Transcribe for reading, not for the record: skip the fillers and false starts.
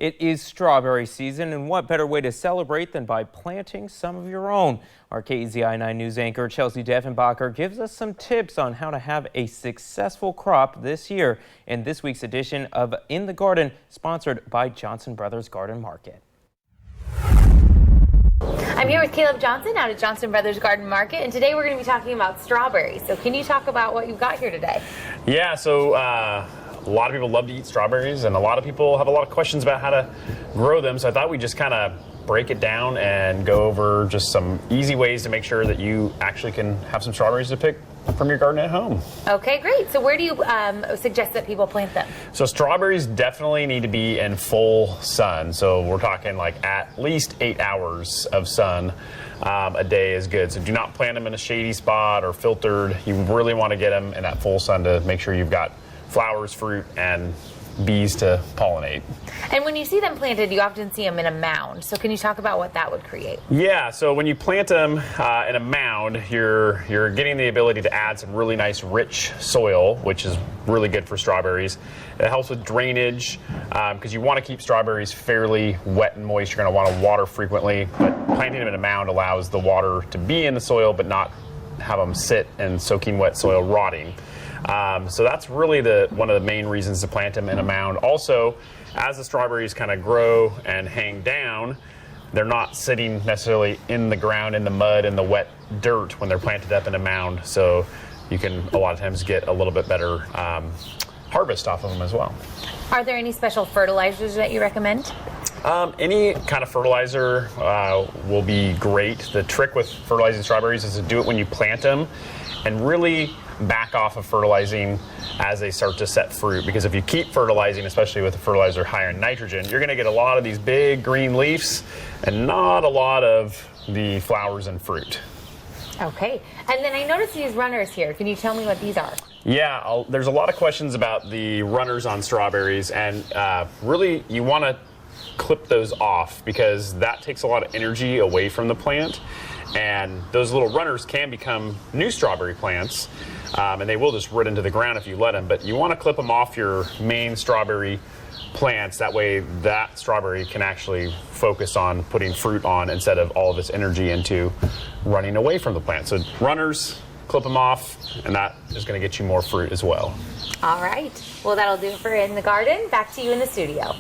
It is strawberry season, and what better way to celebrate than by planting some of your own? Our KEZI 9 News anchor Chelsea Deffenbacher gives us some tips on how to have a successful crop this year in this week's edition of In the Garden, sponsored by Johnson Brothers Garden Market. I'm here with Caleb Johnson out at Johnson Brothers Garden Market, and today we're going to be talking about strawberries. So can you talk about what you've got here today? Yeah, so a lot of people love to eat strawberries, and a lot of people have a lot of questions about how to grow them. So I thought we'd just kind of break it down and go over just some easy ways to make sure that you actually can have some strawberries to pick from your garden at home. Okay, great. So where do you suggest that people plant them? So strawberries definitely need to be in full sun. So we're talking like at least 8 hours of sun a day is good. So do not plant them in a shady spot or filtered. You really want to get them in that full sun to make sure you've got flowers, fruit, and bees to pollinate. And when you see them planted, you often see them in a mound. So can you talk about what that would create? Yeah, so when you plant them in a mound, you're getting the ability to add some really nice rich soil, which is really good for strawberries. It helps with drainage because you want to keep strawberries fairly wet and moist. You're going to want to water frequently, but planting them in a mound allows the water to be in the soil but not have them sit in soaking wet soil rotting. So that's really one of the main reasons to plant them in a mound. Also, as the strawberries kind of grow and hang down, they're not sitting necessarily in the ground, in the mud, in the wet dirt when they're planted up in a mound. So you can a lot of times get a little bit better harvest off of them as well. Are there any special fertilizers that you recommend? Any kind of fertilizer will be great. The trick with fertilizing strawberries is to do it when you plant them and really back off of fertilizing as they start to set fruit, because if you keep fertilizing, especially with a fertilizer higher in nitrogen, you're going to get a lot of these big green leaves and not a lot of the flowers and fruit. Okay, and then I noticed these runners here. Can you tell me what these are? Yeah, there's a lot of questions about the runners on strawberries, and really you want to clip those off because that takes a lot of energy away from the plant, and those little runners can become new strawberry plants, and they will just root into the ground if you let them, but you want to clip them off your main strawberry plants. That way that strawberry can actually focus on putting fruit on instead of all of its energy into running away from the plant. So runners, clip them off, and that is going to get you more fruit as well. All right, well that'll do it for In the Garden. Back to you in the studio.